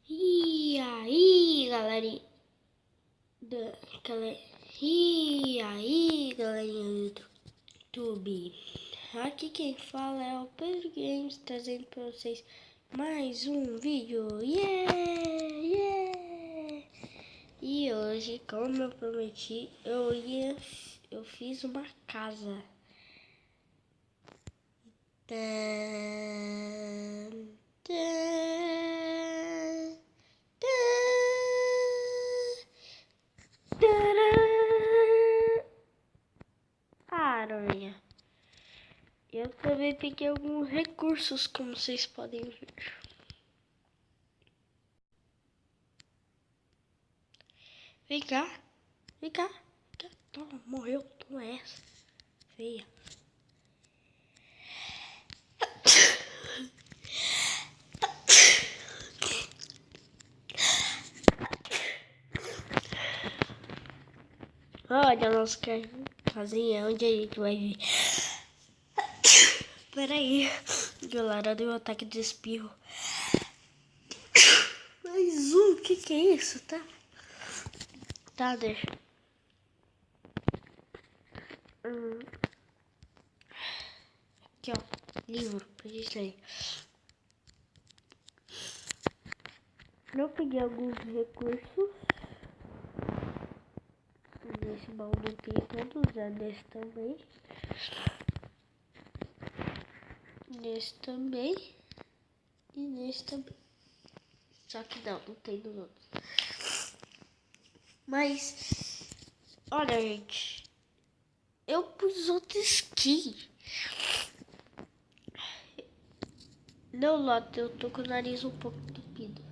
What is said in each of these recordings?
E aí, galerinha galerinha do YouTube. Aqui quem fala é o Pedro Games, trazendo para vocês mais um vídeo. E hoje, como eu prometi, eu fiz uma casa. Aranha. Eu também peguei alguns recursos, como vocês podem ver. Vem cá. Toma, morreu. Toma essa. Feia. Olha a nossa casinha, onde a gente vai vir. Peraí, galera, deu um ataque de espirro. Mais um, que é isso, tá? Tá, deixa. Aqui, ó, livro pra gente ler. Eu peguei alguns recursos. Nesse baú não tem todos, nesse também. Nesse também. E nesse também. Só que não tem nos outros. Mas, olha, gente. Eu pus outra skin. Não, Lota, eu tô com o nariz um pouco entupido.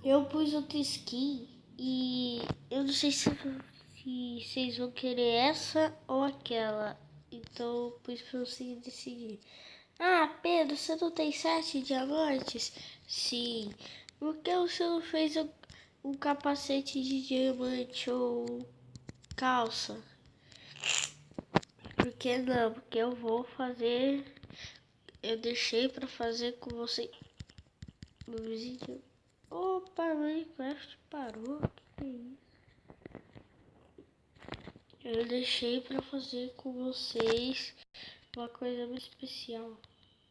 Eu pus outra skin e eu não sei se vocês vão querer essa ou aquela. Então eu pus pra vocês decidir. Ah, Pedro, você não tem 7 diamantes? Sim. Por que você não fez um capacete de diamante ou calça? Por que não? Porque eu vou fazer. Eu deixei pra fazer com você no vídeo. Opa, Minecraft parou. Que é isso? Eu deixei pra fazer com vocês uma coisa muito especial.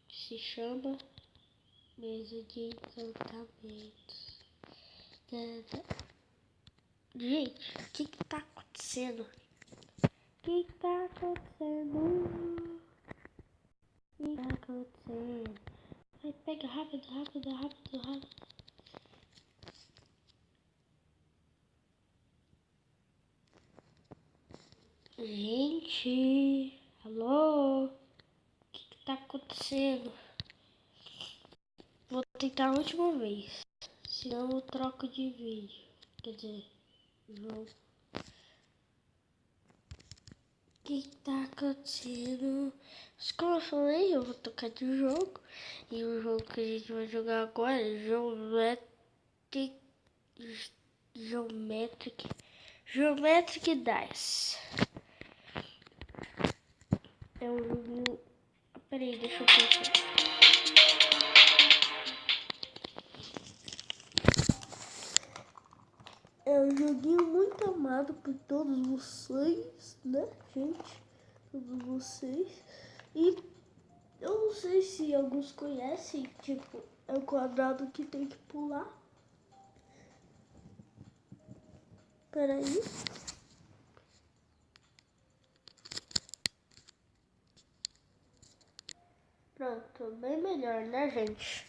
Que se chama mesa de encantamentos. Gente, o que tá acontecendo? O que tá acontecendo? Vai, pega rápido. Gente, alô? O que tá acontecendo? Vou tentar a última vez. Senão eu troco de vídeo. Quer dizer, jogo. O que tá acontecendo? Como eu falei, eu vou tocar de jogo. E o jogo que a gente vai jogar agora é Geometric Dice. É um joguinho. Peraí, deixa eu pensar. É um joguinho muito amado por todos vocês, né, gente? Todos vocês. E eu não sei se alguns conhecem, tipo, é o quadrado que tem que pular. Peraí. Pronto, bem melhor, né, gente?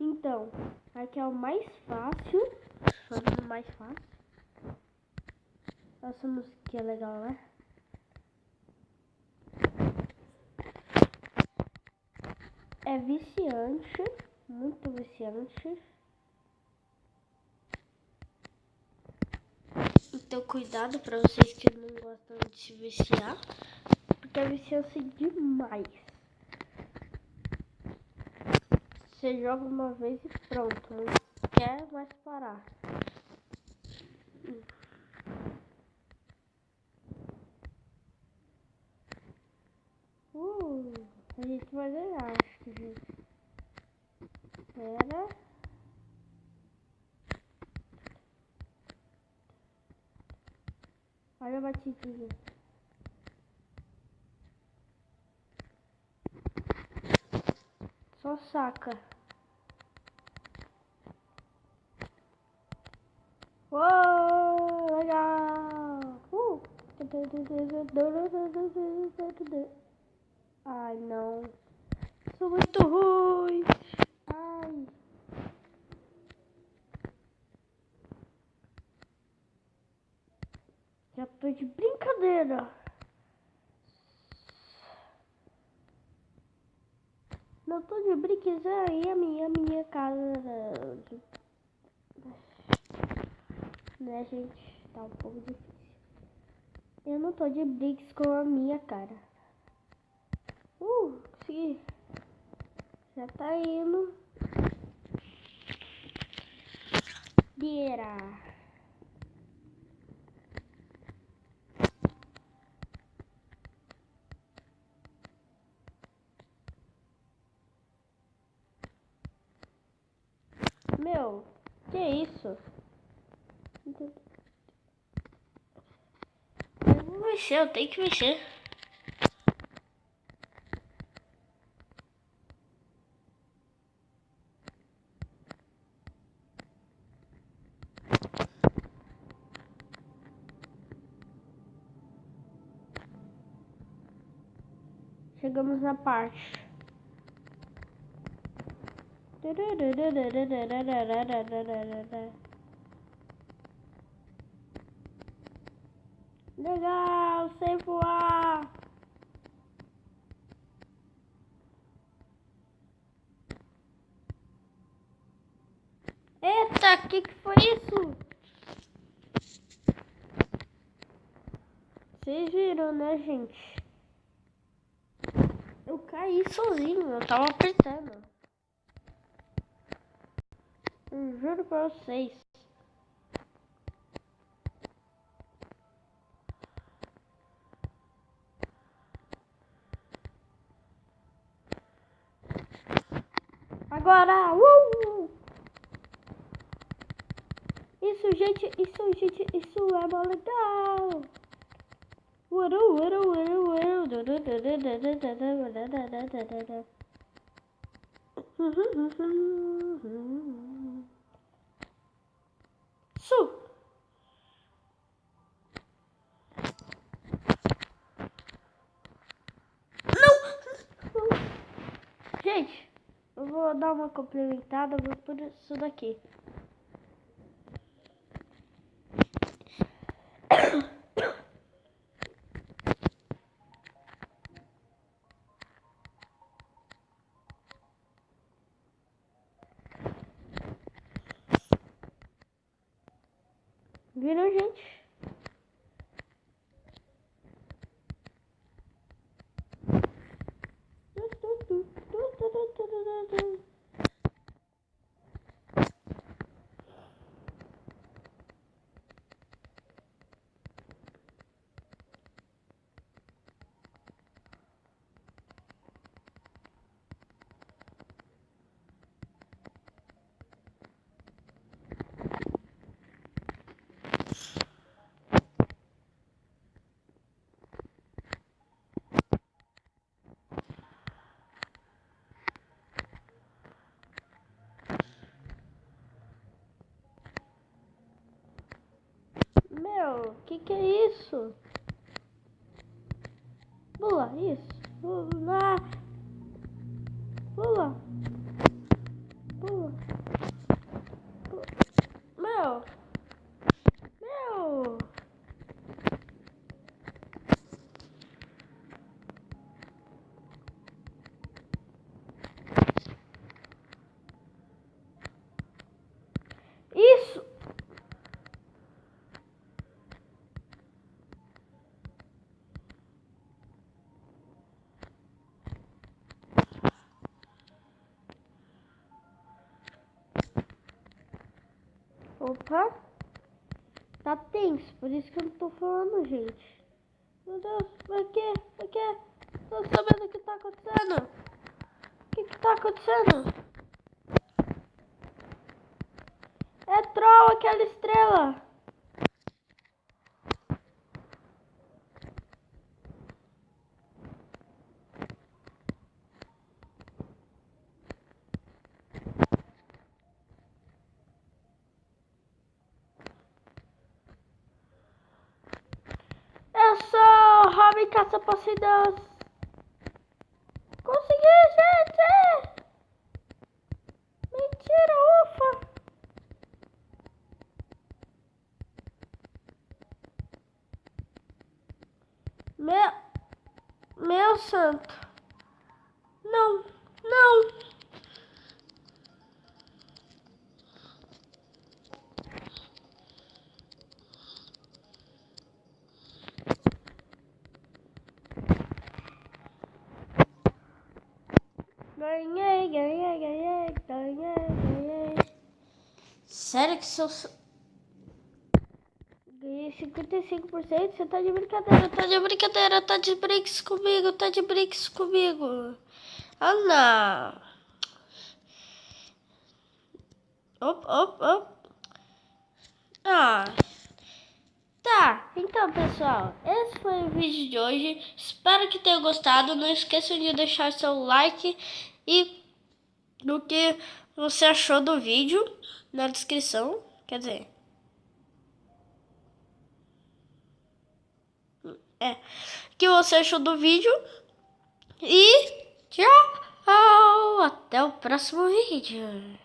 Então, aqui é o mais fácil. Falando mais fácil. Essa música é legal, né? É viciante, muito viciante. Então cuidado pra vocês que não gostam de se viciar, porque é viciante demais. Você joga uma vez e pronto, não quer mais parar. A gente vai ganhar, acho que, gente. Pera. Olha a batidinha. Só saca. Uou, legal. Ai, não. Sou muito ruim. Ai. Já tô de brincadeira. Não tô de brincadeira aí, a minha casa. Né, gente? Tá um pouco difícil. Eu não tô de brinks com a minha cara. Consegui. Já tá indo. Beira. Meu, que isso? Eu vou mexer, eu tenho que mexer. Chegamos na parte. Legal, sei voar. Eita, que foi isso? Vocês viram, né, gente? Eu caí sozinho, eu tava apertando. Eu juro pra vocês. Agora, Isso, gente, isso é mó legal. Su. Não. Gente, eu vou dar uma complementada por isso daqui. Viram, gente? Meu, que é isso? Pula, isso. Pula. Pula. Pula. Meu. Meu. Isso. Opa. Tá tenso, por isso que eu não tô falando, gente. Meu Deus, por quê? Tô sabendo o que tá acontecendo. que tá acontecendo? É troll aquela estrela. Eu sou Robin Caça-Poseidon. Consegui, gente! Mentira, ufa! Meu santo. Não, não. Ganhei. Sério que se eu... Ganhei 55%? Você tá de brincadeira, tá de brinks comigo. Ah, não. Op. Ah, tá. Então, pessoal, esse foi o vídeo de hoje. Espero que tenham gostado. Não esqueçam de deixar seu like e do que você achou do vídeo na descrição. Quer dizer, o que você achou do vídeo. E tchau! Até o próximo vídeo.